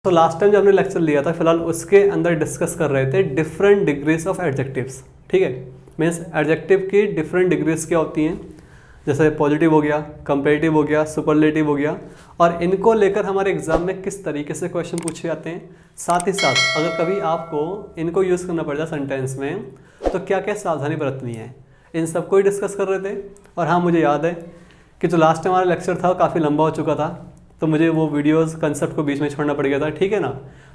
तो last time जो हमने लेक्चर लिया था फिलहाल उसके अंदर डिस्कस कर रहे थे डिफरेंट डिग्रीज ऑफ एडजेक्टिव्स। ठीक है, मीन्स एडजेक्टिव की डिफरेंट डिग्रीज क्या होती हैं, जैसे पॉजिटिव हो गया, कंपेरेटिव हो गया, सुपरलेटिव हो गया, और इनको लेकर हमारे एग्जाम में किस तरीके से क्वेश्चन पूछे जाते हैं। साथ ही साथ अगर कभी आपको इनको यूज़ करना पड़ जाए सेंटेंस में तो क्या क्या सावधानी बरतनी है, इन सबको ही डिस्कस कर रहे थे। और हाँ, मुझे याद है कि जो लास्ट टाइम हमारा लेक्चर था काफ़ी लंबा हो चुका था, तो मुझे वो वीडियोस कंसेप्ट को बीच में छोड़ना पड़ गया था। ठीक है ना,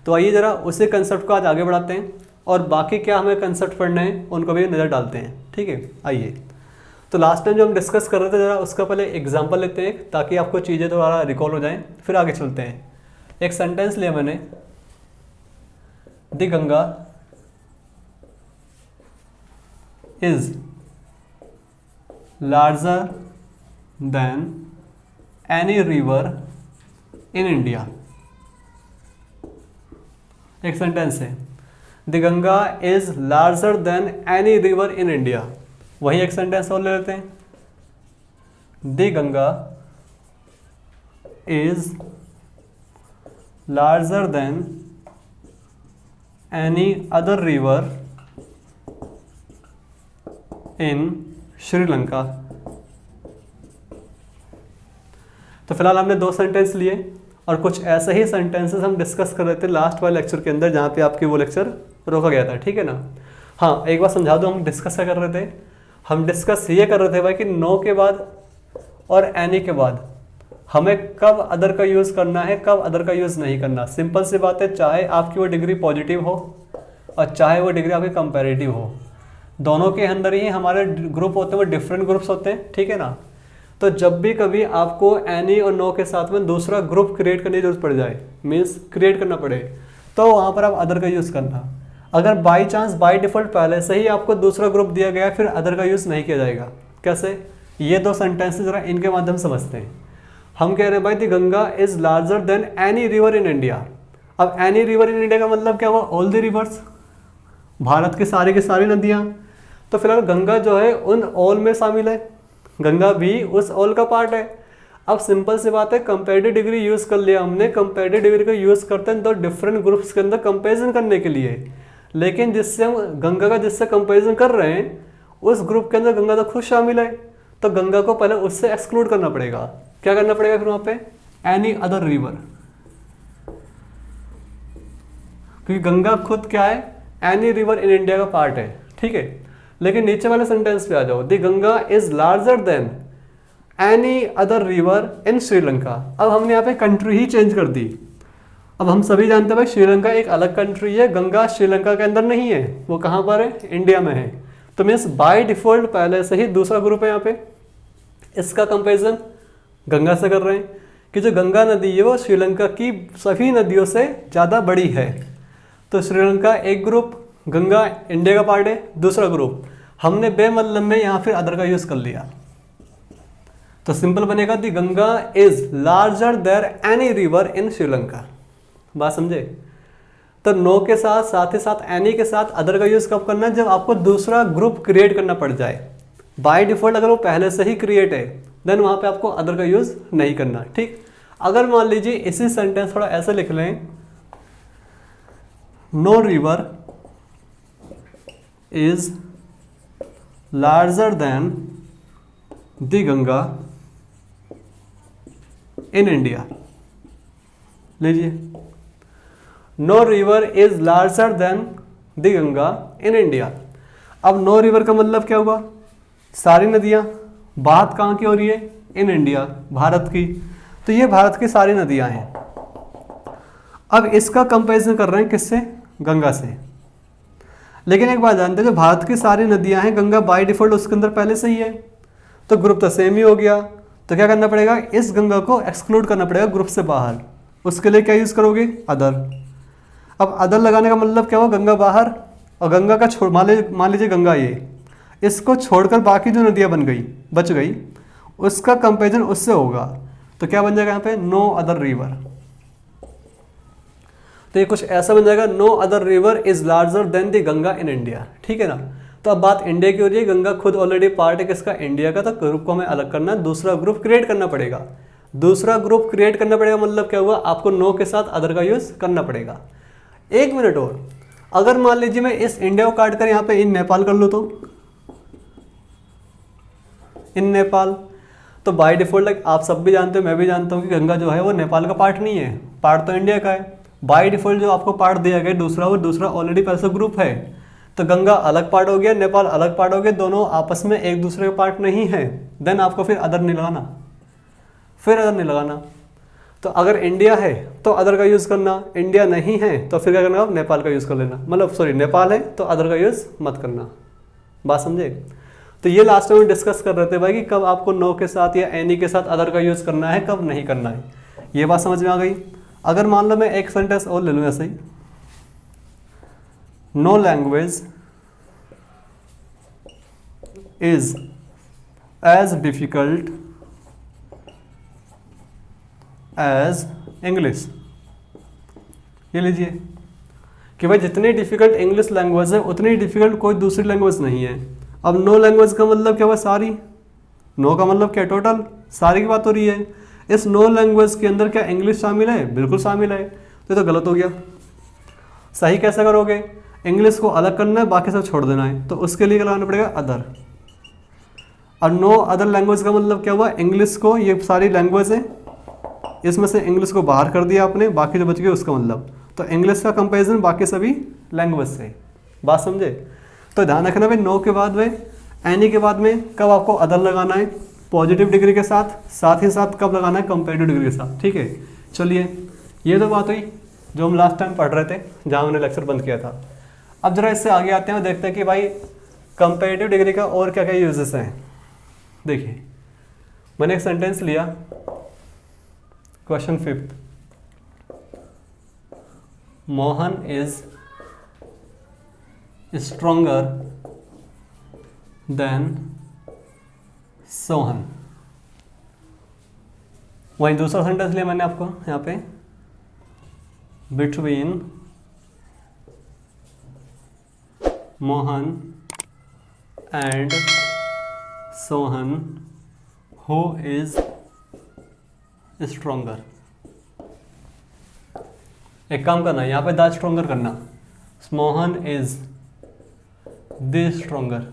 तो आइए ज़रा उसी कंसेप्ट को आज आगे बढ़ाते हैं और बाकी क्या हमें कंसेप्ट पढ़ने हैं उनको भी नज़र डालते हैं। ठीक है, आइए। तो लास्ट टाइम जो हम डिस्कस कर रहे थे ज़रा उसका पहले एग्जांपल लेते हैं ताकि आपको चीज़ें दोबारा रिकॉल हो जाएं, फिर आगे चलते हैं। एक सेंटेंस लिया मैंने, the Ganga is larger then any river in India. एक सेंटेंस है, the Ganga is larger then any river in India. वही एक सेंटेंस और ले लेते हैं, the Ganga is larger then any other river in Sri Lanka. तो फिलहाल हमने दो सेंटेंस लिए और कुछ ऐसे ही सेंटेंसेस हम डिस्कस कर रहे थे लास्ट वाले लेक्चर के अंदर जहाँ पे आपकी वो लेक्चर रोका गया था। ठीक है ना। हाँ, एक बार समझा दो हम डिस्कस क्या कर रहे थे। हम डिस्कस ये कर रहे थे भाई कि नो के बाद और एनी के बाद हमें कब अदर का यूज़ करना है, कब अदर का यूज़ नहीं करना। सिंपल सी बात है, चाहे आपकी वो डिग्री पॉजिटिव हो और चाहे वो डिग्री आपकी कंपेरेटिव हो, दोनों के अंदर ही हमारे ग्रुप होते हैं, वो डिफरेंट ग्रुप्स होते हैं। ठीक है ना। तो जब भी कभी आपको एनी और नो के साथ में दूसरा ग्रुप क्रिएट करने की जरूरत पड़ जाए, मीन्स क्रिएट करना पड़े, तो वहाँ पर आप अदर का यूज़ करना। अगर बाई चांस बाई डिफ़ॉल्ट पहले से ही आपको दूसरा ग्रुप दिया गया फिर अदर का यूज़ नहीं किया जाएगा। कैसे? ये दो सेंटेंसेस जरा इनके माध्यम से समझते हैं। हम कह रहे हैं भाई the Ganga is larger than any river in India. अब एनी रिवर इन इंडिया का मतलब क्या हुआ? ऑल द रिवर्स, भारत की सारी नदियाँ। तो फिलहाल गंगा जो है उन ऑल में शामिल है, गंगा भी उस ऑल का पार्ट है। अब सिंपल सी बात है, कंपेरेटिव डिग्री यूज़ कर लिया हमने। कंपेरेटिव डिग्री को यूज़ करते हैं तो डिफरेंट ग्रुप्स के अंदर कंपेरिजन करने के लिए, लेकिन जिससे हम गंगा का जिससे कंपेरिजन कर रहे हैं उस ग्रुप के अंदर गंगा तो खुद शामिल है, तो गंगा को पहले उससे एक्सक्लूड करना पड़ेगा। क्या करना पड़ेगा फिर वहाँ पे? एनी अदर रिवर, क्योंकि गंगा खुद क्या है? एनी रिवर इन इंडिया का पार्ट है। ठीक है, लेकिन नीचे वाले सेंटेंस पे आ जाओ, the Ganga is larger then any other river in Sri Lanka. अब हमने यहाँ पे कंट्री ही चेंज कर दी। अब हम सभी जानते हैं भाई श्रीलंका एक अलग कंट्री है, गंगा श्रीलंका के अंदर नहीं है, वो कहाँ पर है? इंडिया में है। तो मीन्स बाय डिफॉल्ट पहले से ही दूसरा ग्रुप है यहाँ पे। इसका कंपेरिजन गंगा से कर रहे हैं कि जो गंगा नदी है वो श्रीलंका की सभी नदियों से ज़्यादा बड़ी है। तो श्रीलंका एक ग्रुप, गंगा इंडिया का पार्ट है दूसरा ग्रुप। हमने बेमतलब में यहाँ फिर अदर का यूज़ कर लिया, तो सिंपल बनेगा the Ganga is larger than any river in Sri Lanka. बात समझे? तो नो के साथ साथ ही साथ एनी के साथ अदर का यूज़ कब करना है? जब आपको दूसरा ग्रुप क्रिएट करना पड़ जाए। बाय डिफॉल्ट अगर वो पहले से ही क्रिएट है देन वहाँ पे आपको अदर का यूज़ नहीं करना। ठीक, अगर मान लीजिए इसी सेंटेंस थोड़ा ऐसे लिख लें, no river is larger than the Ganga in India। लीजिए, no river is larger than the Ganga in India। अब no river का मतलब क्या हुआ? सारी नदियाँ। बात कहाँ की हो रही है? इन इंडिया, भारत की। तो ये भारत की सारी नदियाँ हैं। अब इसका कंपैरिजन कर रहे हैं किससे? गंगा से। लेकिन एक बात जानते हैं, जो भारत की सारी नदियां हैं, गंगा बाय डिफॉल्ट उसके अंदर पहले से ही है, तो ग्रुप तो सेम ही हो गया। तो क्या करना पड़ेगा? इस गंगा को एक्सक्लूड करना पड़ेगा ग्रुप से बाहर। उसके लिए क्या यूज़ करोगे? अदर। अब अदर लगाने का मतलब क्या हुआ? गंगा बाहर और गंगा का छोड़, मान लीजिए गंगा ये, इसको छोड़कर बाकी जो नदियाँ बच गई, उसका कंपेरिजन उससे होगा। तो क्या बन जाएगा यहाँ पे? No other river. तो ये कुछ ऐसा बन जाएगा, no other river is larger than the Ganga in India. ठीक है ना। तो अब बात इंडिया की हो रही है, गंगा खुद ऑलरेडी पार्ट है किसका? इंडिया का। तो ग्रुप को हमें अलग करना है, दूसरा ग्रुप क्रिएट करना पड़ेगा। दूसरा ग्रुप क्रिएट करना पड़ेगा, मतलब क्या हुआ, आपको नो के साथ अदर का यूज करना पड़ेगा। एक मिनट और, अगर मान लीजिए मैं इस इंडिया को काट कर यहाँ पे इन नेपाल कर लूँ, तो इन नेपाल, तो बाय डिफॉल्ट आप सब भी जानते हो, मैं भी जानता हूँ कि गंगा जो है वो नेपाल का पार्ट नहीं है, पार्ट तो इंडिया का है। बाय डिफॉल्ट जो आपको पार्ट दिया गया दूसरा, वो दूसरा ऑलरेडी पैसा ग्रुप है, तो गंगा अलग पार्ट हो गया, नेपाल अलग पार्ट हो गया, दोनों आपस में एक दूसरे का पार्ट नहीं है। देन आपको फिर अदर नहीं लगाना, फिर अदर नहीं लगाना। तो अगर इंडिया है तो अदर का यूज़ करना, इंडिया नहीं है तो फिर क्या करना, आप नेपाल का यूज़ कर लेना, मतलब सॉरी नेपाल है तो अदर का यूज़ मत करना। बात समझे? तो ये लास्ट में डिस्कस कर रहे थे भाई कि कब आपको नो के साथ या एनी के साथ अदर का यूज़ करना है, कब नहीं करना है। ये बात समझ में आ गई। अगर मान लो मैं एक सेंटेंस और ले लूँ ऐसे ही, no language is as difficult as English. ये लीजिए कि भाई जितनी डिफिकल्ट इंग्लिश लैंग्वेज है उतनी डिफिकल्ट कोई दूसरी लैंग्वेज नहीं है। अब नो लैंग्वेज का मतलब क्या हुआ, सारी। नो का मतलब क्या, टोटल, सारी की बात हो रही है। इस नो लैंग्वेज के अंदर क्या इंग्लिश शामिल है? बिल्कुल शामिल है। तो ये तो गलत हो गया। सही कैसे करोगे? इंग्लिश को अलग करना है, बाकी सब छोड़ देना है, तो उसके लिए क्या लगाना पड़ेगा, अदर। और नो अदर लैंग्वेज का मतलब क्या हुआ, इंग्लिश को, ये सारी लैंग्वेज है, इसमें से इंग्लिश को बाहर कर दिया आपने, बाकी जो बच गए उसका मतलब, तो इंग्लिश का कंपैरिजन बाकी सभी लैंग्वेज से। बात समझे? तो ध्यान रखना भाई, नो के बाद में, एनी के बाद में कब आपको अदर लगाना है, पॉजिटिव डिग्री के साथ, साथ ही साथ कब लगाना है, कंपैरेटिव डिग्री के साथ। ठीक है, चलिए ये तो बात हुई जो हम लास्ट टाइम पढ़ रहे थे, जहाँ हमने लेक्चर बंद किया था। अब जरा इससे आगे आते हैं और देखते हैं कि भाई कंपैरेटिव डिग्री का और क्या क्या यूजेस हैं। देखिए मैंने एक सेंटेंस लिया, question 5, Mohan is stronger then Sohan. वहीं दूसरा सेंटेंस लिया मैंने आपको यहाँ पे, between Mohan and Sohan who is stronger. एक काम करना, यहाँ पे द स्ट्रोंगर करना, मोहन इज द स्ट्रोंगर।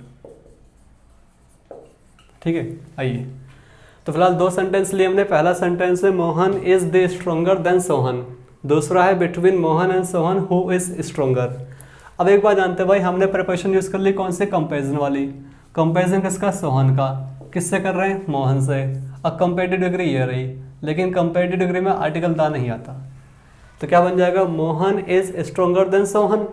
ठीक है, आइए तो फिलहाल दो सेंटेंस लिए हमने। पहला सेंटेंस है Mohan is the stronger then Sohan, दूसरा है between Mohan and Sohan who is stronger. अब एक बात जानते हैं भाई, हमने प्रिपरेशन यूज कर ली कौन से, कंपैरिजन वाली। कंपैरिजन किसका, सोहन का। किससे कर रहे हैं, मोहन से। अब कंपैरेटिव डिग्री ये रही, लेकिन कंपैरेटिव डिग्री में आर्टिकल दा नहीं आता, तो क्या बन जाएगा, Mohan is stronger then Sohan.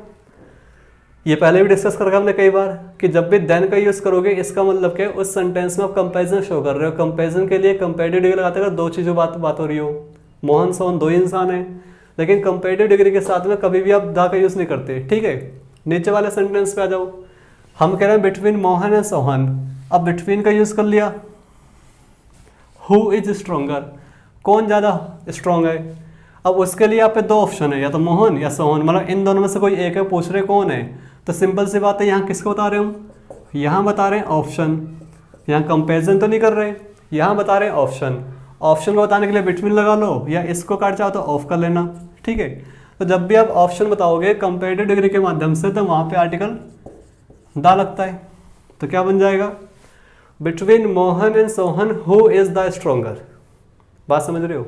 ये पहले भी डिस्कस कर रखा हमने कई बार कि जब भी देन का यूज करोगे इसका मतलब क्या, उस सेंटेंस में आप कंपैरिजन शो कर रहे हो। कंपैरिजन के लिए कंपैरेटिव डिग्री लगाते अगर दो चीज़ों बात हो रही हो, मोहन सोहन दो ही इंसान है, लेकिन कंपैरेटिव डिग्री के साथ में कभी भी आप दा का यूज नहीं करते। ठीक है, नीचे वाले सेंटेंस पे आ जाओ, हम कह रहे हैं बिटवीन मोहन एंड सोहन, अब बिटवीन का यूज कर लिया, हु इज स्ट्रोंगर, कौन ज़्यादा स्ट्रॉन्ग है। अब उसके लिए आप पे दो ऑप्शन है, या तो मोहन या सोहन, मतलब इन दोनों में से कोई एक है, पूछ रहे कौन है, तो सिंपल सी बात है, यहाँ किसको बता रहे हम, यहाँ बता रहे हैं ऑप्शन, यहाँ कंपैरिजन तो नहीं कर रहे, यहाँ बता रहे हैं ऑप्शन। ऑप्शन को बताने के लिए बिटवीन लगा लो, या इसको काट चाहो तो ऑफ कर लेना। ठीक है, तो जब भी आप ऑप्शन बताओगे कंपैरेटिव डिग्री के माध्यम से, तो वहाँ पे आर्टिकल दा लगता है, तो क्या बन जाएगा, between Mohan and Sohan who is the stronger. बात समझ रहे हो?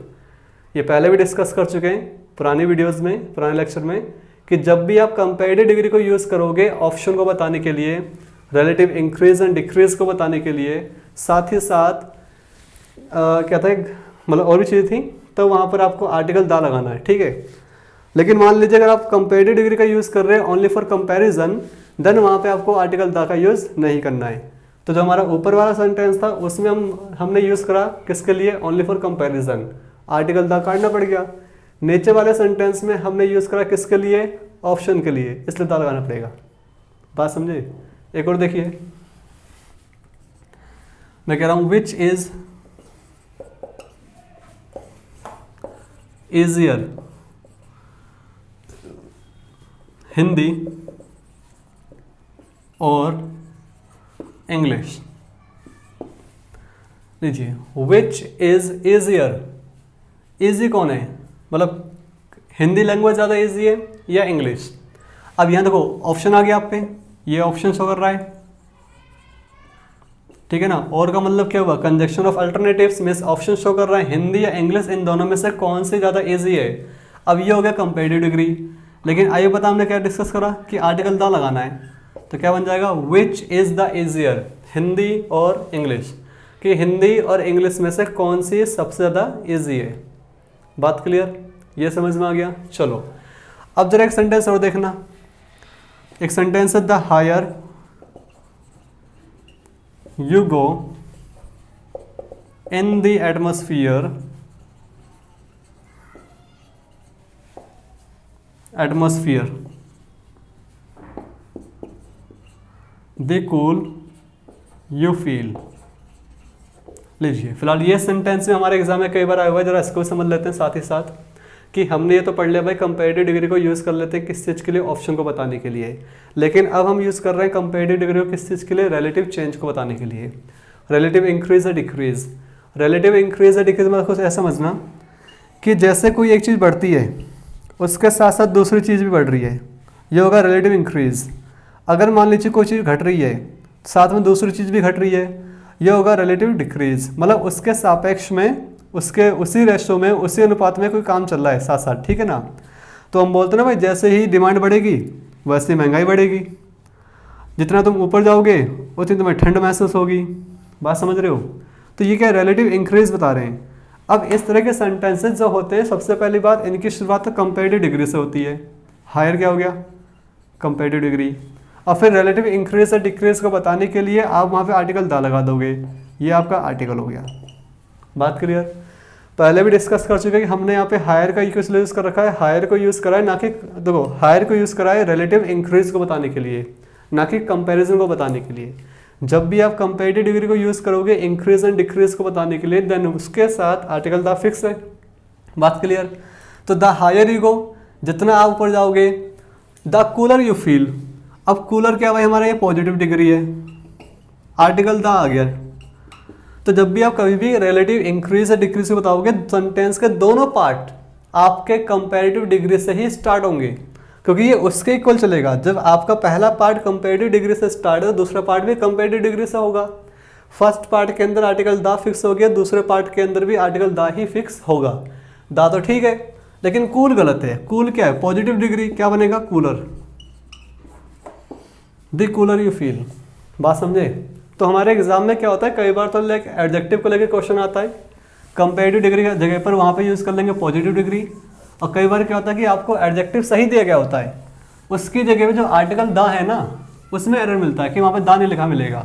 ये पहले भी डिस्कस कर चुके हैं पुरानी वीडियोस में, पुराने लेक्चर में, कि जब भी आप कंपैरेटिव डिग्री को यूज़ करोगे ऑप्शन को बताने के लिए, रिलेटिव इंक्रीज एंड डिक्रीज को बताने के लिए, साथ ही साथ क्या था, मतलब और भी चीज़ें थी, तो वहाँ पर आपको आर्टिकल दा लगाना है। ठीक है, लेकिन मान लीजिए अगर आप कंपैरेटिव डिग्री का यूज़ कर रहे हैं ओनली फॉर कंपैरिजन, देन वहाँ पे आपको आर्टिकल दा का यूज़ नहीं करना है। तो जो हमारा ऊपर वाला सेंटेंस था उसमें हमने यूज़ करा किसके लिए, ओनली फॉर कंपैरिजन, आर्टिकल दा काटना पड़ गया। नीचे वाले सेंटेंस में हमने यूज़ करा किसके लिए, ऑप्शन के लिए, इसलिए दा लगाना पड़ेगा। बात समझे? एक और देखिए, मैं कह रहा हूँ विच इज इजियर, हिंदी और इंग्लिश। लीजिए, विच इज इजियर, ईजी कौन है, मतलब हिंदी लैंग्वेज ज़्यादा ईजी है या इंग्लिश। अब यहाँ देखो ऑप्शन आ गया आप पे, ये ऑप्शन शो कर रहा है, ठीक है ना। और का मतलब क्या हुआ, conjunction of alternatives means option show कर रहा है हिंदी या इंग्लिश, इन दोनों में से कौन सी ज़्यादा ईजी है। अब ये हो गया कंपेरेटिव डिग्री। लेकिन आइए पता हमने क्या डिस्कस करा कि आर्टिकल द लगाना है, तो क्या बन जाएगा, which is the easier, Hindi और इंग्लिश, कि हिंदी और इंग्लिश में से कौन सी सबसे ज़्यादा ईजी है। बात क्लियर, ये समझ में आ गया। चलो अब जरा एक सेंटेंस और देखना। एक सेंटेंस है, the higher you go in the atmosphere, the cool you feel. लीजिए फिलहाल ये सेंटेंस में हमारे एग्जाम में कई बार आया हुआ है, जरा इसको समझ लेते हैं साथ ही साथ कि हमने ये तो पढ़ लिया भाई कंपेरेटिव डिग्री को यूज़ कर लेते हैं किस चीज़ के लिए, ऑप्शन को बताने के लिए। लेकिन अब हम यूज़ कर रहे हैं कंपेरेटिव डिग्री को किस चीज़ के लिए, रिलेटिव चेंज को बताने के लिए। रिलेटिव इंक्रीज या डिक्रीज, रिलेटिव इंक्रीज या डिक्रीज मतलब कुछ ऐसा समझना कि जैसे कोई एक चीज़ बढ़ती है उसके साथ साथ दूसरी चीज़ भी बढ़ रही है, ये होगा रिलेटिव इंक्रीज। अगर मान लीजिए कोई चीज़ घट रही है साथ में दूसरी चीज़ भी घट रही है, ये होगा रिलेटिव डिक्रीज। मतलब उसके सापेक्ष में, उसके उसी रेशो में, उसी अनुपात में कोई काम चल रहा है साथ साथ, ठीक है ना। तो हम बोलते हैं ना भाई जैसे ही डिमांड बढ़ेगी वैसे ही महंगाई बढ़ेगी, जितना तुम ऊपर जाओगे उतनी तुम्हें ठंड महसूस होगी। बात समझ रहे हो। तो ये क्या रिलेटिव इंक्रीज बता रहे हैं। अब इस तरह के सेंटेंसेस जो होते हैं, सबसे पहली बात इनकी शुरुआत तो कंपेरेटिव डिग्री से होती है। हायर क्या हो गया, कंपेरेटिव डिग्री। और फिर रिलेटिव इंक्रीज या डिक्रीज को बताने के लिए आप वहाँ पे आर्टिकल दा लगा दोगे, ये आपका आर्टिकल हो गया। बात क्लियर। पहले भी डिस्कस कर चुके हैं कि हमने यहाँ पे हायर का यूज यूज़ कर रखा है, हायर को यूज़ करा है ना कि, देखो हायर को यूज़ करा है रिलेटिव इंक्रीज को बताने के लिए, ना कि कंपैरिजन को बताने के लिए। जब भी आप कंपेरेटिव डिग्री को यूज़ करोगे इंक्रीज एंड डिक्रीज को बताने के लिए, देन उसके साथ आर्टिकल द फिक्स है। बात क्लियर। तो द हायर यू गो, जितना आप ऊपर जाओगे, द कूलर यू फील। अब कूलर क्या भाई हमारा ये पॉजिटिव डिग्री है, आर्टिकल द आ गया। तो जब भी आप कभी भी रिलेटिव इंक्रीज या डिक्रीज को बताओगे, सेंटेंस के दोनों पार्ट आपके कंपैरेटिव डिग्री से ही स्टार्ट होंगे, क्योंकि ये उसके इक्वल चलेगा। जब आपका पहला पार्ट कंपैरेटिव डिग्री से स्टार्ट है तो दूसरा पार्ट भी कंपैरेटिव डिग्री से होगा। फर्स्ट पार्ट के अंदर आर्टिकल द फिक्स हो गया, दूसरे पार्ट के अंदर भी आर्टिकल द ही फिक्स होगा। द तो ठीक है, लेकिन कूल गलत है। कूल क्या है, पॉजिटिव डिग्री, क्या बनेगा cooler, the cooler you feel. बात समझे। तो हमारे एग्जाम में क्या होता है, कई बार तो एडजेक्टिव को लेकर क्वेश्चन आता है, कंपेरेटिव डिग्री की जगह पर वहाँ पे यूज़ कर लेंगे पॉजिटिव डिग्री। और कई बार क्या होता है कि आपको एडजेक्टिव सही दिया गया होता है, उसकी जगह पे जो आर्टिकल द है ना उसमें एरर मिलता है कि वहाँ पे द नहीं लिखा मिलेगा।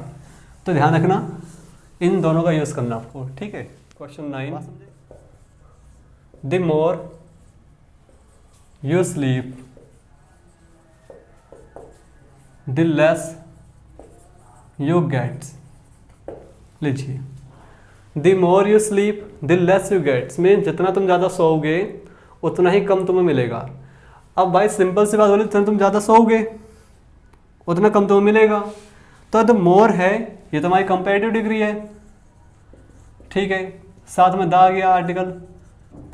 तो ध्यान रखना, इन दोनों का यूज़ करना आपको, ठीक है। Question 9, the more you sleep the less you gets. लीजिए, the more you sleep the less you gets में जितना तुम ज़्यादा सोओगे उतना ही कम तुम्हें मिलेगा। अब भाई सिंपल सी बात बोली, जितना तुम ज़्यादा सोओगे उतना कम तुम्हें मिलेगा। तो द मोर है ये तुम्हारी कंपेरेटिव डिग्री है, ठीक है। साथ में द आ गया आर्टिकल।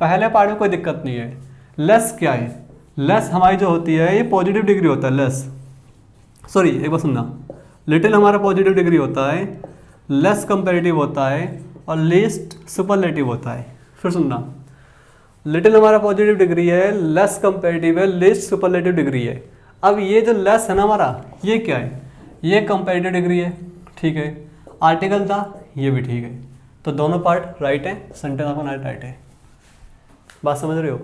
पहले पार्ट में कोई दिक्कत नहीं है। लेस क्या है, लेस हमारी जो होती है ये पॉजिटिव डिग्री होता है। लेस, सॉरी एक बार सुनना, लिटिल हमारा पॉजिटिव डिग्री होता है, लेस कंपेरेटिव होता है और लीस्ट सुपरलेटिव होता है। फिर सुनना, लिटिल हमारा पॉजिटिव डिग्री है, लेस कंपेरेटिव है, लीस्ट सुपरलेटिव डिग्री है। अब ये जो लेस है ना हमारा, ये क्या है, ये कंपेरेटिव डिग्री है, ठीक है। आर्टिकल था, ये भी ठीक है। तो दोनों पार्ट राइट है, सेंटेंस आपका राइट है। बात समझ रहे हो।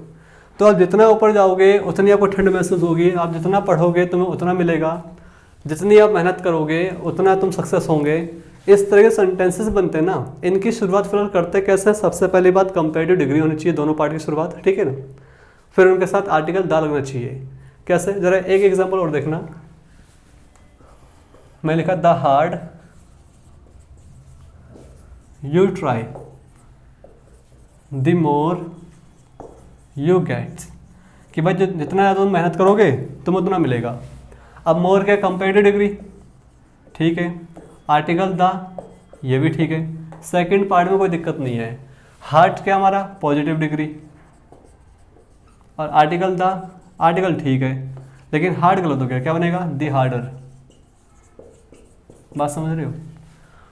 तो आप जितना ऊपर जाओगे उतनी आपको ठंड महसूस होगी, आप जितना पढ़ोगे तुम्हें उतना मिलेगा, जितनी आप मेहनत करोगे उतना तुम सक्सेस होंगे। इस तरह के सेंटेंसेस बनते हैं ना, इनकी शुरुआत फिलहाल करते कैसे, सबसे पहली बात कंपेरेटिव डिग्री होनी चाहिए दोनों पार्ट की शुरुआत, ठीक है ना। फिर उनके साथ आर्टिकल द लगना चाहिए। कैसे, जरा एक एग्जांपल और देखना। मैं लिखा the hard you try the more you get, कि भाई जितना ज़्यादा तुम मेहनत करोगे तुम उतना मिलेगा। अब मोर क्या, कंपेरेटिव डिग्री, ठीक है। आर्टिकल द, ये भी ठीक है। सेकंड पार्ट में कोई दिक्कत नहीं है। हार्ट क्या हमारा, पॉजिटिव डिग्री, और आर्टिकल द, आर्टिकल ठीक है, लेकिन हार्ड गलत हो गया, क्या बनेगा? दी हार्डर। बात समझ रहे हो?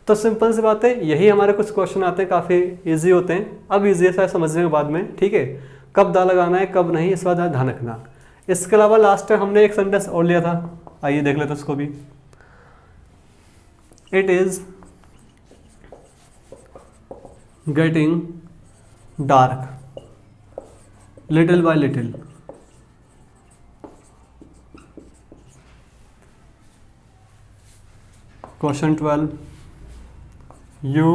तो सिंपल सी बात है, यही हमारे कुछ क्वेश्चन आते हैं, काफ़ी इजी होते हैं। अब इजी है समझने के बाद में, ठीक है, कब दा लगाना है कब नहीं, इस बात का ध्यान रखना। इसके अलावा लास्ट टाइम हमने एक सेंटेंस और लिया था, आइए देख लेते उसको भी। It is getting dark little bye little. Question 12, you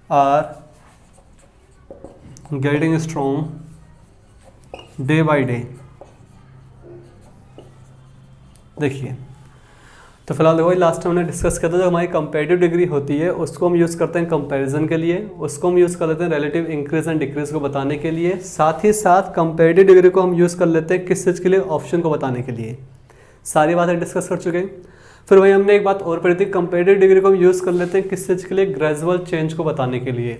are getting strong day by day। देखिए, तो फिलहाल देखो लास्ट टाइम हमने डिस्कस किया था, जो हमारी कंपैरेटिव डिग्री होती है उसको हम यूज़ करते हैं कंपैरिजन के लिए, उसको हम यूज़ कर लेते हैं रिलेटिव इंक्रीज एंड डिक्रीज को बताने के लिए, साथ ही साथ कंपैरेटिव डिग्री को हम यूज़ कर लेते हैं किस चीज़ के लिए? ऑप्शन को बताने के लिए। सारी बातें डिस्कस कर चुके हैं। फिर वही हमने एक बात और पढ़ी थी, कंपैरेटिव डिग्री को हम यूज़ कर लेते हैं किस चीज़ के लिए? ग्रेजुअल चेंज को बताने के लिए।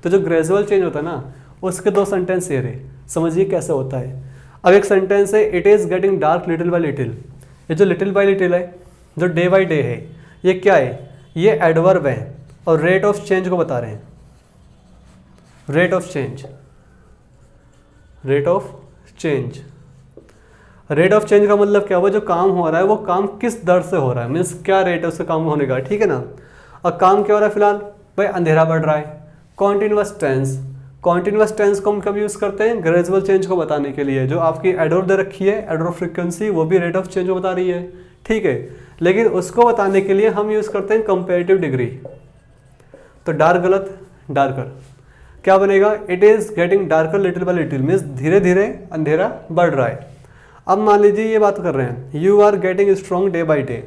तो जो ग्रेजुअल चेंज होता है ना, उसके दो सेंटेंस ये रहे, समझिए कैसे होता है। अब एक सेंटेंस है, it is getting dark little bye little. ये जो लिटिल बाय लिटिल है, जो डे बाय डे है, ये क्या है? ये एडवर्ब है और रेट ऑफ चेंज को बता रहे हैं। Rate of change, rate of change, rate of change का मतलब क्या हुआ? जो काम हो रहा है वो काम किस दर से हो रहा है, मीन्स क्या रेट है उससे काम होने का, ठीक है ना। और काम क्या हो रहा है फिलहाल? भाई अंधेरा बढ़ रहा है। कॉन्टिन्यूअस टेंस, कॉन्टिन्यूअस टेंस को हम कब यूज़ करते हैं? ग्रेजुअल चेंज को बताने के लिए। जो आपकी एडवर्ब दे रखी है, एडवर्ब फ्रीक्वेंसी, वो भी रेट ऑफ चेंज को बता रही है, ठीक है। लेकिन उसको बताने के लिए हम यूज़ करते हैं कंपैरेटिव डिग्री। तो डार्क गलत, डार्कर क्या बनेगा? It is getting darker little bye little, means धीरे धीरे अंधेरा बढ़ रहा है। अब मान लीजिए ये बात कर रहे हैं, you are getting strong day by day,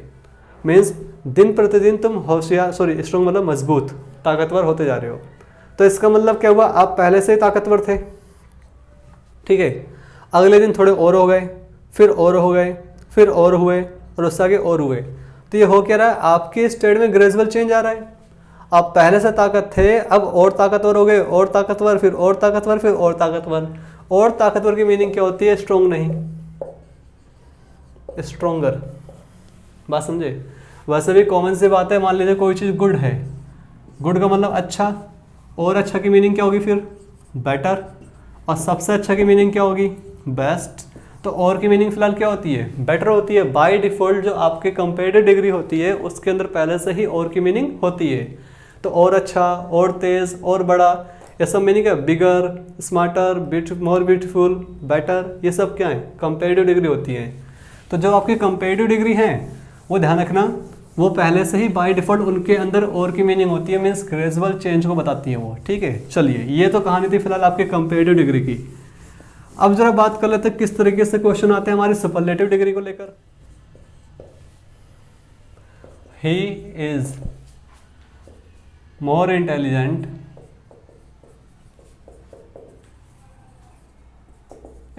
means दिन प्रतिदिन तुम होशियार, सॉरी स्ट्रॉन्ग मतलब मजबूत, ताकतवर होते जा रहे हो। तो इसका मतलब क्या हुआ? आप पहले से ही ताकतवर थे, ठीक है। अगले दिन थोड़े और हो गए, फिर और हो गए, फिर और हुए, और उससे आगे और हुए। तो ये हो क्या रहा है? आपके स्टेट में ग्रेजुअल चेंज आ रहा है। आप पहले से ताकत थे, अब और ताकतवर हो गए, और ताकतवर, फिर और ताकतवर, फिर और ताकतवर। और ताकतवर की मीनिंग क्या होती है? स्ट्रॉन्ग नहीं, स्ट्रोंगर। बात समझे? वैसे भी कॉमन सी बात है, मान लीजिए कोई चीज़ गुड है, गुड का मतलब अच्छा, और अच्छा की मीनिंग क्या होगी फिर? बेटर, और सबसे अच्छा की मीनिंग क्या होगी? बेस्ट। तो और की मीनिंग फिलहाल क्या होती है? बेटर होती है। बाय डिफ़ॉल्ट जो आपके कंपैरेटिव डिग्री होती है उसके अंदर पहले से ही और की मीनिंग होती है। तो और अच्छा, और तेज़, और बड़ा, ये सब मीनिंग है। बिगर, स्मार्टर, मोर ब्यूटीफुल, बेटर, ये सब क्या है? कंपैरेटिव डिग्री होती है। तो जो आपकी कंपैरेटिव डिग्री है वो ध्यान रखना, वो पहले से ही बाय डिफ़ॉल्ट उनके अंदर और की मीनिंग होती है, मीन्स ग्रेजुअल चेंज को बताती है वो, ठीक है। चलिए, ये तो कहानी थी फिलहाल आपके कंपैरेटिव डिग्री की। अब जरा बात कर लेते हैं किस तरीके से क्वेश्चन आते हैं हमारी सुपरलेटिव डिग्री को लेकर। He is more intelligent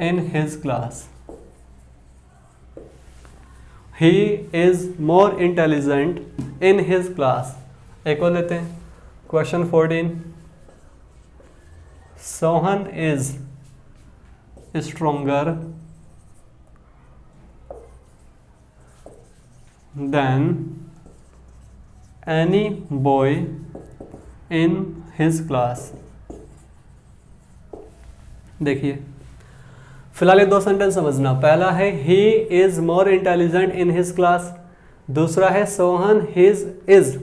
in his class. He is more intelligent in his class। एक और लेते हैं, question 14, Sohan is stronger than any boy in his class। देखिए फिलहाल ये दो सेंटेंस समझना। पहला है he is more intelligent in his class, दूसरा है Sohan is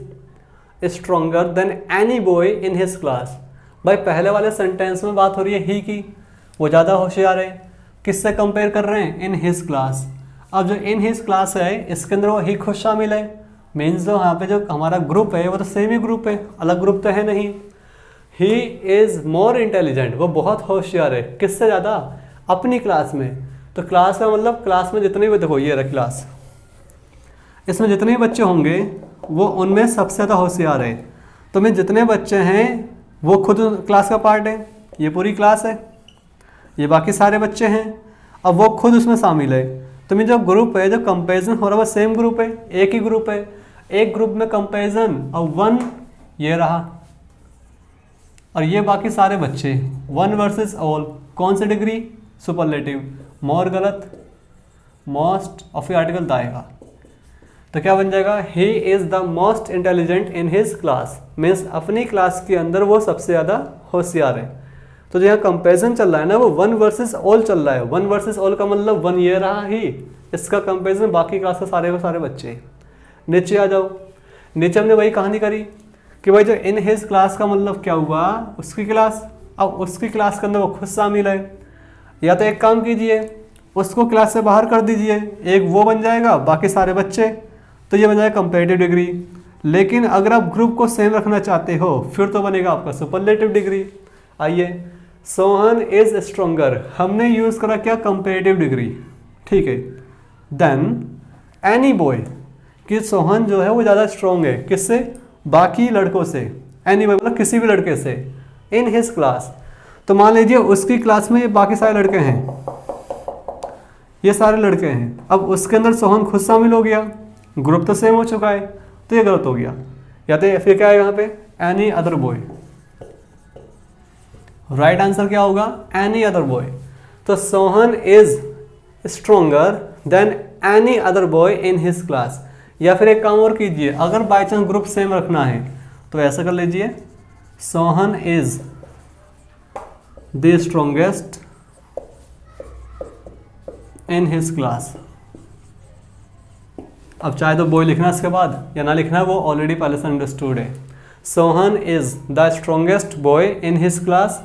stronger then any boy in his class. भाई पहले वाले सेंटेंस में बात हो रही है ही की, वो ज़्यादा होशियार है। किससे कंपेयर कर रहे हैं? इन हिज क्लास। अब जो इन हिज क्लास है इसके अंदर वो ही खुद शामिल है, मीन्स जो यहाँ पे जो हमारा ग्रुप है वो तो सेम ही ग्रुप है, अलग ग्रुप तो है नहीं। ही इज मोर इंटेलिजेंट, वो बहुत होशियार है, किससे ज़्यादा? अपनी क्लास में। तो क्लास का मतलब क्लास में जितने भी, देखो ये रहा क्लास, इसमें जितने भी बच्चे होंगे वो उनमें सबसे ज़्यादा होशियार है। तो में जितने बच्चे हैं वो खुद क्लास का पार्ट है, ये पूरी क्लास है, ये बाकी सारे बच्चे हैं, अब वो खुद उसमें शामिल है। तो में जो ग्रुप है, जो कंपेरिजन हो रहा है वो सेम ग्रुप है, एक ही ग्रुप है। एक ग्रुप में कंपेरिजन और वन ये रहा, और ये बाकी सारे बच्चे, वन वर्सेस ऑल। कौन सी डिग्री? सुपरलेटिव, मोर गलत, मोस्ट और फिर आर्टिकल द आएगा, तो क्या बन जाएगा, he is the most intelligent in his class, means अपनी क्लास के अंदर वो सबसे ज़्यादा होशियार है। तो जो यहाँ कंपेरिजन चल रहा है ना वो वन वर्सेस ऑल चल रहा है। वन वर्सेस ऑल का मतलब वन ये रहा ही, इसका कंपेरिजन बाकी क्लास के सारे बच्चे। नीचे आ जाओ, नीचे हमने वही कहानी करी कि भाई जो इन हिज क्लास का मतलब क्या हुआ, उसकी क्लास। अब उसकी क्लास के अंदर वो खुद शामिल है, या तो एक काम कीजिए उसको क्लास से बाहर कर दीजिए, एक वो बन जाएगा बाकी सारे बच्चे, तो ये बन जाएगा कंपैरेटिव डिग्री। लेकिन अगर आप ग्रुप को सेम रखना चाहते हो फिर तो बनेगा आपका सुपरलेटिव डिग्री। आइए, सोहन इज स्ट्रोंगर, हमने यूज करा क्या, कंपैरेटिव डिग्री, ठीक है। देन एनी बॉय, कि सोहन जो है वो ज़्यादा स्ट्रॉन्ग है, किससे, बाकी लड़कों से, एनी बॉय मतलब किसी भी लड़के से, इन हिज क्लास। तो मान लीजिए उसकी क्लास में ये बाकी सारे लड़के हैं, ये सारे लड़के हैं, अब उसके अंदर सोहन खुद शामिल हो गया, ग्रुप तो सेम हो चुका है, तो ये गलत हो गया। या तो फिर क्या है यहाँ पे, any other boy, right answer क्या होगा, एनी अदर बॉय। तो Sohan is stronger then any other boy in his class. या फिर एक काम और कीजिए, अगर बाई चांस ग्रुप सेम रखना है तो ऐसा कर लीजिए, Sohan is the strongest in his class. अब चाहे तो बॉय लिखना इसके बाद या ना लिखना, वो ऑलरेडी पहले से अंडरस्टूड है। Sohan is the strongest boy in his class,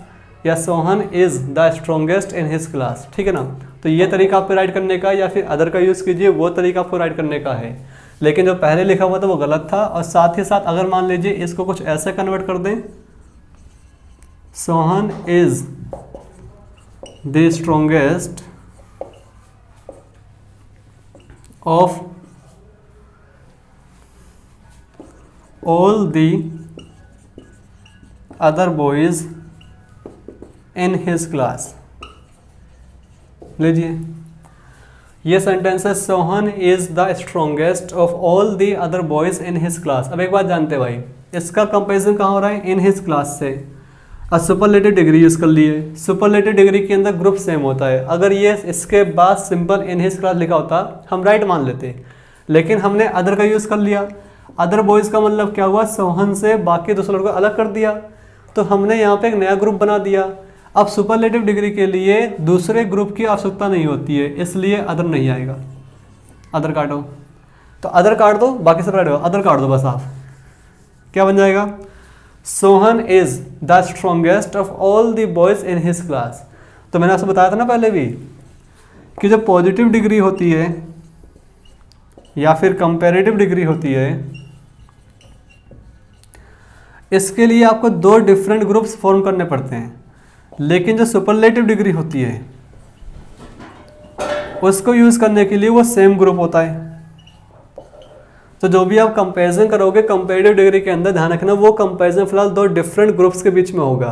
या Sohan is the strongest in his class, ठीक है ना। तो ये तरीका आपको राइट करने का, या फिर अदर का यूज़ कीजिए, वो तरीका आपको राइट करने का है। लेकिन जो पहले लिखा हुआ था वो गलत था। और साथ ही साथ अगर मान लीजिए इसको कुछ ऐसे कन्वर्ट कर दें, Sohan is the strongest of all the other boys in his class। लीजिए, ये सेंटेंस है, Sohan is the strongest of all the other boys in his class. अब एक बात जानते हैं भाई, इसका कंपैरिजन कहाँ हो रहा है, इन हिज क्लास से। अब सुपरलेटिव डिग्री यूज कर लिए, सुपरलेटिव डिग्री के अंदर ग्रुप सेम होता है। अगर ये इसके बाद सिंपल इन हिज क्लास लिखा होता हम राइट मान लेते, लेकिन हमने अदर का यूज कर लिया। अदर बॉयज का मतलब क्या हुआ, सोहन से बाकी दूसरे लड़कों को अलग कर दिया, तो हमने यहाँ पे एक नया ग्रुप बना दिया। अब सुपरलेटिव डिग्री के लिए दूसरे ग्रुप की आवश्यकता नहीं होती है, इसलिए अदर नहीं आएगा। अदर काटो, तो अदर काट दो, बाकी सब राइट होगा, अदर काट दो बस आप, क्या बन जाएगा, Sohan is the strongest of all the boys in his class. तो मैंने आपसे बताया था ना पहले भी कि जो पॉजिटिव डिग्री होती है या फिर कंपैरेटिव डिग्री होती है, इसके लिए आपको दो डिफरेंट ग्रुप्स फॉर्म करने पड़ते हैं। लेकिन जो सुपरलेटिव डिग्री होती है उसको यूज करने के लिए वो सेम ग्रुप होता है। तो जो भी आप कंपैरिजन करोगे कंपैरेटिव डिग्री के अंदर, ध्यान रखना वो कंपैरिजन फिलहाल दो डिफरेंट ग्रुप्स के बीच में होगा।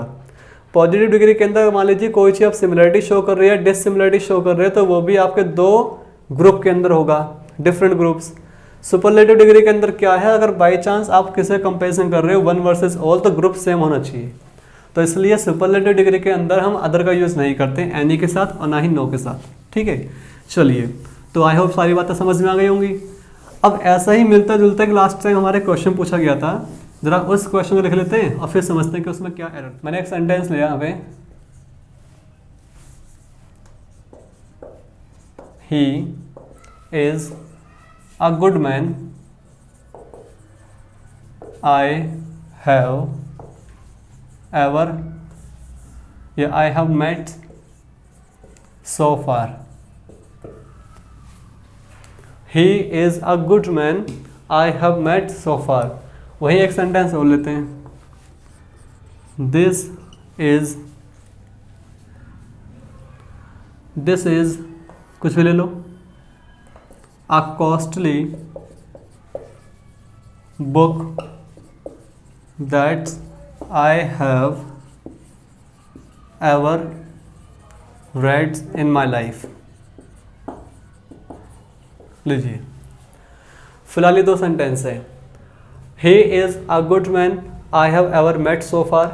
पॉजिटिव डिग्री के अंदर मान लीजिए कोई चीज़ आप सिमिलरिटी शो कर रही है, डिससिमिलरिटी शो कर रहे हैं, तो वो भी आपके दो ग्रुप के अंदर होगा, डिफरेंट ग्रुप्स। सुपरलेटिव डिग्री के अंदर क्या है, अगर बाई चांस आप किसी कंपैरिजन कर रहे हो वन वर्सेस ऑल, तो ग्रुप सेम होना चाहिए। तो इसलिए सुपरलेटिव डिग्री के अंदर हम अदर का यूज़ नहीं करते, एनी के साथ और ना ही नो के साथ, ठीक है। चलिए, तो आई होप सारी बातें समझ में आ गई होंगी। अब ऐसा ही मिलता जुलता कि लास्ट टाइम हमारे क्वेश्चन पूछा गया था, जरा उस क्वेश्चन को लिख लेते हैं और फिर समझते हैं कि उसमें क्या एरर। मैंने एक सेंटेंस लिया यहाँ पे, he is a good man, I have ever या I have met so far. He is a good man I have met so far. वही एक सेंटेंस बोल लेते हैं, दिस इज कुछ भी ले लो, a costly book that I have ever read in my life. लीजिए, फिलहाल ये दो सेंटेंस है, he is a good man I have ever met so far,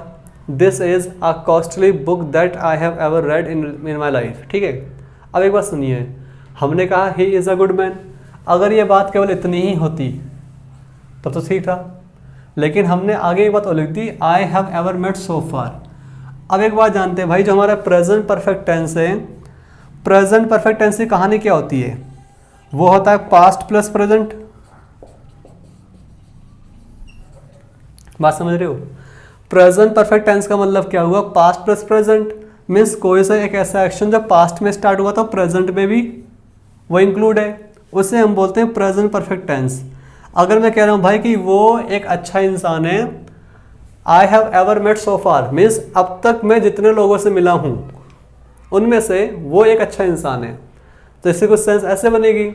this is a costly book that I have ever read in my life. ठीक है, अब एक बात सुनिए, हमने कहा he is a good man. अगर ये बात केवल इतनी ही होती तब तो ठीक था, लेकिन हमने आगे एक बात और लिख दी, I have ever met so far. अब एक बात जानते हैं भाई, जो हमारा प्रेजेंट परफेक्ट टेंस है, प्रेजेंट परफेक्ट टेंस की कहानी क्या होती है? वो होता है पास्ट प्लस प्रेजेंट। बात समझ रहे हो? प्रेजेंट परफेक्ट टेंस का मतलब क्या हुआ? Past plus present. मीन्स कोई सा एक ऐसा एक्शन जो पास्ट में स्टार्ट हुआ तो प्रेजेंट में भी वो इंक्लूड है, उसे हम बोलते हैं प्रेजेंट परफेक्ट टेंस। अगर मैं कह रहा हूँ भाई कि वो एक अच्छा इंसान है, I have ever met so far, means अब तक मैं जितने लोगों से मिला हूँ उनमें से वो एक अच्छा इंसान है, तो इससे कुछ सेंस ऐसे बनेगी।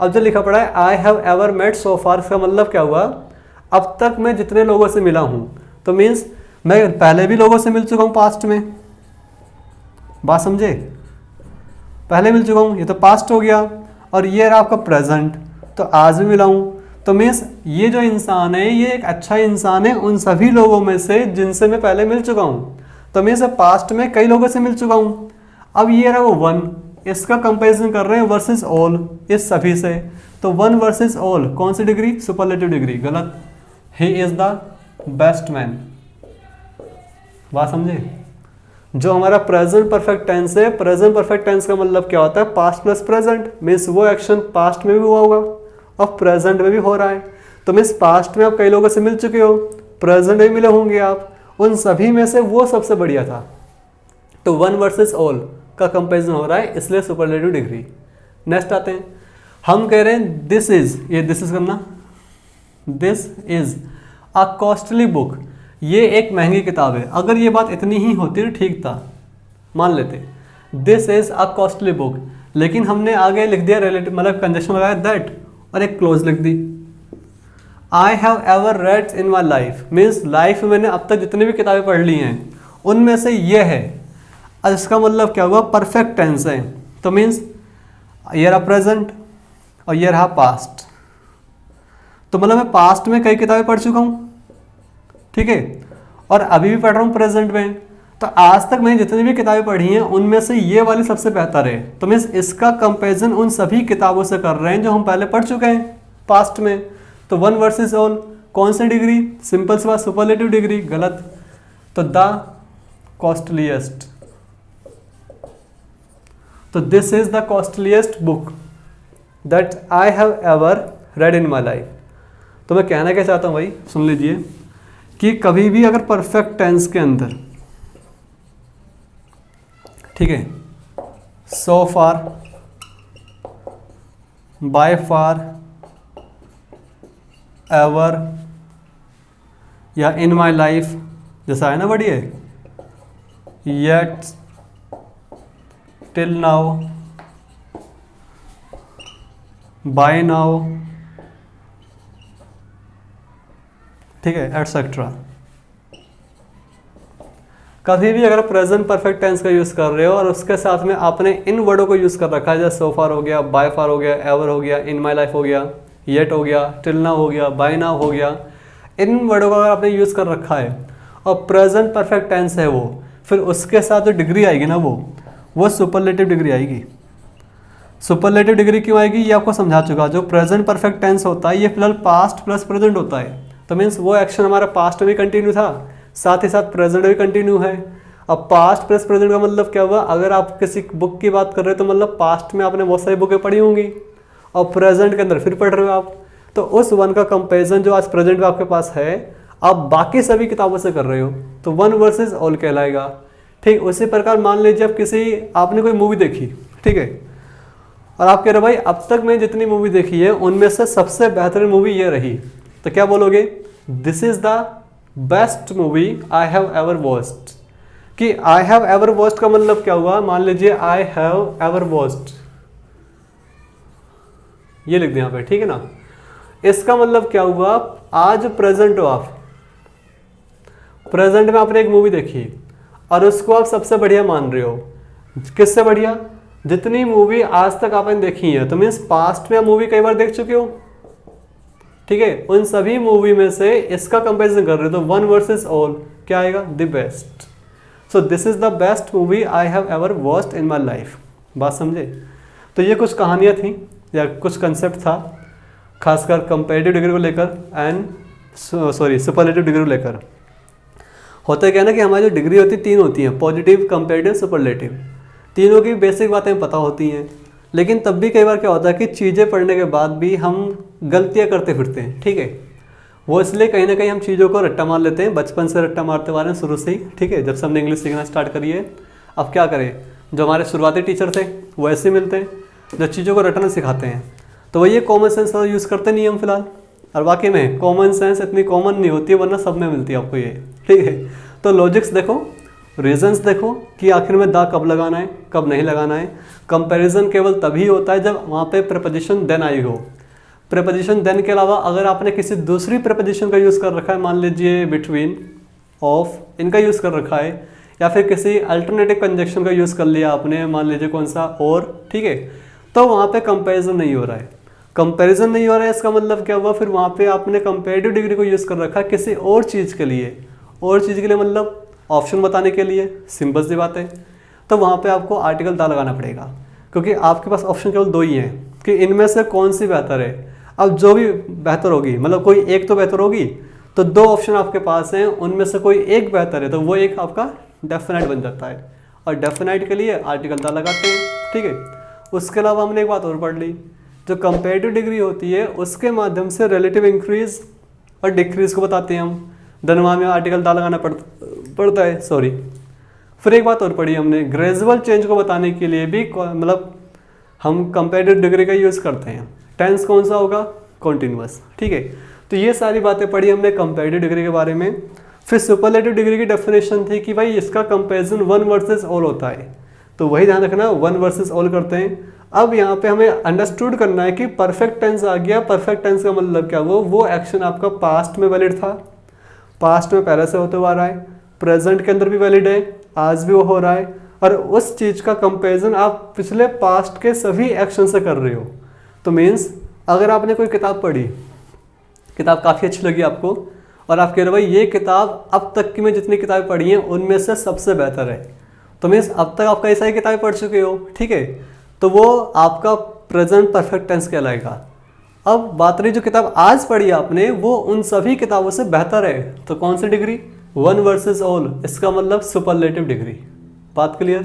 अब जो लिखा पड़ा है I have ever met so far, इसका मतलब क्या हुआ? अब तक मैं जितने लोगों से मिला हूँ, तो मीन्स मैं पहले भी लोगों से मिल चुका हूँ पास्ट में। बात समझे? पहले मिल चुका हूँ, ये तो पास्ट हो गया, और ये रहा आपका प्रेजेंट, तो आज भी मिला हूँ। तो मीन्स ये जो इंसान है ये एक अच्छा इंसान है उन सभी लोगों में से जिनसे मैं पहले मिल चुका हूँ। तो मीन्स पास्ट में कई लोगों से मिल चुका हूँ। अब ये रहा वो वन, इसका कंपैरिजन कर रहे हैं वर्सेस ऑल, इस सभी से। तो वन वर्सेस ऑल कौन सी डिग्री? सुपरलेटिव डिग्री, गलत। He is the best man. बात समझे? जो हमारा प्रेजेंट परफेक्ट टेंस है, प्रेजेंट परफेक्ट टेंस का मतलब क्या होता है? Past plus present. मीन्स वो एक्शन पास्ट में भी हुआ होगा और प्रेजेंट में भी हो रहा है। तो मीन्स पास्ट में आप कई लोगों से मिल चुके हो, प्रेजेंट में मिले होंगे आप, उन सभी में से वो सबसे बढ़िया था। तो वन वर्सेस ऑल का कंपैरिजन हो रहा है, इसलिए सुपरलेटिव डिग्री। नेक्स्ट आते हैं, हम कह रहे हैं दिस इज, ये दिस इज करना, this is a costly book, ये एक महंगी किताब है। अगर ये बात इतनी ही होती तो ठीक था, मान लेते this is a costly book, लेकिन हमने आगे लिख दिया रिलेटिव, मतलब कंजक्शन लगाया दैट और एक क्लोज लिख दी। I have ever read in my life, means life में मैंने अब तक जितनी भी किताबें पढ़ ली हैं उनमें से ये है। अब इसका मतलब क्या हुआ? परफेक्ट टेंस है, तो मीन्स ये रहा प्रेजेंट और ये रहा पास्ट। तो मतलब मैं पास्ट में कई किताबें पढ़ चुका हूँ, ठीक है, और अभी भी पढ़ रहा हूँ प्रेजेंट में। तो आज तक मैंने जितनी भी किताबें पढ़ी हैं उनमें से ये वाली सबसे बेहतर है। तो मीन्स इसका कंपैरिजन उन सभी किताबों से कर रहे हैं जो हम पहले पढ़ चुके हैं पास्ट में। तो वन वर्सेस ऑल कौन सी डिग्री? सिंपल सी बात, सुपरलेटिव डिग्री, गलत। तो द कॉस्टलीएस्ट, तो this is the costliest book that I have ever read in my life. तो मैं कहना क्या चाहता हूँ भाई, सुन लीजिए कि कभी भी अगर परफेक्ट टेंस के अंदर, ठीक है, सो फार, बाय फार, एवर या इन माई लाइफ जैसा है ना, बढ़िया, yet, till now, by now, ठीक है, एटसेट्रा, कभी भी अगर प्रेजेंट परफेक्ट टेंस का यूज़ कर रहे हो और उसके साथ में आपने इन वर्डों को यूज़ कर रखा है, जैसे सो फार हो गया, बाय फार हो गया, एवर हो गया, इन माई लाइफ हो गया, येट हो गया, टिल नाउ हो गया, बाय नाउ हो गया, इन वर्डों का अगर आपने यूज़ कर रखा है और प्रेजेंट परफेक्ट टेंस है वो, फिर उसके साथ जो डिग्री आएगी ना वो सुपरलेटिव डिग्री आएगी। सुपरलेटिव डिग्री क्यों आएगी ये आपको समझा चुका। जो प्रेजेंट परफेक्ट टेंस होता है ये फिलहाल पास्ट प्लस प्रेजेंट होता है, तो मीन्स वो एक्शन हमारा पास्ट में भी कंटिन्यू था, साथ ही साथ प्रेजेंट में भी कंटिन्यू है। अब पास्ट प्लस प्रेजेंट का मतलब क्या हुआ? अगर आप किसी बुक की बात कर रहे हो तो मतलब पास्ट में आपने बहुत सारी बुकें पढ़ी होंगी और प्रेजेंट के अंदर फिर पढ़ रहे हो आप, तो उस वन का कंपेरिजन जो आज प्रेजेंट में आपके पास है आप बाकी सभी किताबों से कर रहे हो, तो वन वर्सेस ऑल कहलाएगा। ठीक, उसी प्रकार मान लीजिए आप आपने कोई मूवी देखी, ठीक है, और आप कह रहे हो भाई अब तक मैं जितनी मूवी देखी है उनमें से सबसे बेहतरीन मूवी ये रही, तो क्या बोलोगे? This is the best movie I have ever watched. कि आई हैव एवर वॉच्ड का मतलब क्या हुआ? मान लीजिए आई हैव एवर वॉच्ड, ये लिख दिया यहाँ पे, ठीक है ना। इसका मतलब क्या हुआ? आज प्रेजेंट हो आप, प्रेजेंट में आपने एक मूवी देखी और उसको आप सबसे बढ़िया मान रहे हो। किससे बढ़िया? जितनी मूवी आज तक आपने देखी है, तो मीन्स पास्ट में आप मूवी कई बार देख चुके हो, ठीक है, उन सभी मूवी में से इसका कंपैरिजन कर रहे हो, तो वन वर्सेस ऑल क्या आएगा, the best. So this is the best movie I have ever watched in my life. बात समझे? तो ये कुछ कहानियाँ थी या कुछ कंसेप्ट था, खासकर कंपेरेटिव डिग्री को लेकर एंड सुपरलेटिव डिग्री को लेकर। होता क्या है ना कि हमारी जो डिग्री होती है 3 होती हैं, पॉजिटिव, कंपेरेटिव, सुपरलेटिव। तीनों की बेसिक बातें पता होती हैं, लेकिन तब भी कई बार क्या होता है कि चीज़ें पढ़ने के बाद भी हम गलतियाँ करते फिरते हैं, ठीक है। वो इसलिए कहीं ना कहीं हम चीज़ों को रट्टा मार लेते हैं, बचपन से रट्टा मारते आ रहे हैं शुरू से ही, ठीक है। जब से हमने इंग्लिश सीखना स्टार्ट करी है, अब क्या करें, जो हमारे शुरुआती टीचर थे वो ऐसे मिलते हैं जो चीज़ों को रटना सिखाते हैं। तो वही कॉमन सेंस यूज़ करते नहीं हम फिलहाल, और वाकई में कॉमन सेंस इतनी कॉमन नहीं होती है, वरना सब में मिलती है आपको ये, ठीक है। तो लॉजिक्स देखो, रीजंस देखो कि आखिर में दा कब लगाना है, कब नहीं लगाना है। कंपैरिजन केवल तभी होता है जब वहाँ पे प्रीपोजिशन देन आई हो। प्रीपोजिशन देन के अलावा अगर आपने किसी दूसरी प्रीपोजिशन का यूज़ कर रखा है, मान लीजिए बिटवीन, ऑफ, इनका यूज़ कर रखा है, या फिर किसी अल्टरनेटिव कंजक्शन का यूज़ कर लिया आपने, मान लीजिए कौन सा, और, ठीक है, तो वहाँ पे कंपैरिजन नहीं हो रहा है। कंपैरिजन नहीं हो रहा है इसका मतलब क्या हुआ, फिर वहाँ पे आपने कंपैरेटिव डिग्री को यूज़ कर रखा है किसी और चीज़ के लिए। और चीज़ के लिए मतलब ऑप्शन बताने के लिए, सिंपल सी बात है। तो वहाँ पे आपको आर्टिकल दा लगाना पड़ेगा, क्योंकि आपके पास ऑप्शन केवल 2 ही हैं कि इनमें से कौन सी बेहतर है। अब जो भी बेहतर होगी, मतलब कोई एक तो बेहतर होगी, तो 2 ऑप्शन आपके पास हैं, उनमें से कोई एक बेहतर है, तो वो एक आपका डेफिनेट बन जाता है, और डेफिनेट के लिए आर्टिकल दा लगाते हैं, ठीक है। उसके अलावा हमने एक बात और पढ़ ली, जो कंपेरेटिव डिग्री होती है उसके माध्यम से रिलेटिव इंक्रीज और डिक्रीज को बताते हैं हम। धनवा में आर्टिकल दा लगाना पड़ता है, सॉरी। फिर एक बात और पढ़ी हमने, ग्रेजुअल चेंज को बताने के लिए भी मतलब हम कंपेरेटिव डिग्री का यूज़ करते हैं। टेंस कौन सा होगा, कॉन्टिन्यूअस, ठीक है। तो ये सारी बातें पढ़ी हमने कंपेरेटिव डिग्री के बारे में। फिर सुपरलेटिव डिग्री की डेफिनेशन थी कि भाई इसका कंपेरिजन 1 वर्सेस ऑल होता है, तो वही ध्यान रखना, 1 वर्सेस ऑल करते हैं। अब यहाँ पे हमें अंडरस्टूड करना है कि परफेक्ट टेंस आ गया। परफेक्ट टेंस का मतलब क्या, वो एक्शन आपका पास्ट में वैलिड था, पास्ट में पहले से होते हुआ आ रहा है, प्रेजेंट के अंदर भी वैलिड है, आज भी वो हो रहा है, और उस चीज़ का कंपैरिजन आप पिछले पास्ट के सभी एक्शन से कर रहे हो। तो मीन्स अगर आपने कोई किताब पढ़ी, किताब काफ़ी अच्छी लगी आपको, और आप कह रहे हो भाई ये किताब अब तक की मैं जितनी किताबें पढ़ी हैं उनमें से सबसे बेहतर है, तो मीन्स अब तक आप कई सारी किताबें पढ़ चुके हो, ठीक है, तो वो आपका प्रेजेंट परफेक्ट टेंस कहलाएगा। अब बात रही जो किताब आज पढ़ी आपने, वो उन सभी किताबों से बेहतर है, तो कौन सी डिग्री, 1 वर्सेस ऑल, इसका मतलब सुपरलेटिव डिग्री। बात क्लियर?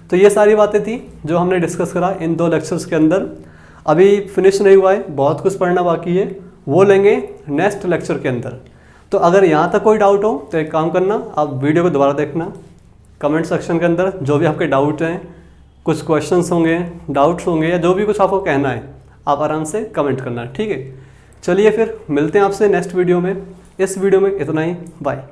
तो ये सारी बातें थी जो हमने डिस्कस करा इन 2 लेक्चर्स के अंदर। अभी फिनिश नहीं हुआ है, बहुत कुछ पढ़ना बाकी है, वो लेंगे नेक्स्ट लेक्चर के अंदर। तो अगर यहाँ तक कोई डाउट हो तो एक काम करना, आप वीडियो को दोबारा देखना, कमेंट सेक्शन के अंदर जो भी आपके डाउट हैं, कुछ क्वेश्चंस होंगे, डाउट्स होंगे, या जो भी कुछ आपको कहना है आप आराम से कमेंट करना, ठीक है। चलिए फिर मिलते हैं आपसे नेक्स्ट वीडियो में। इस वीडियो में इतना ही, बाय।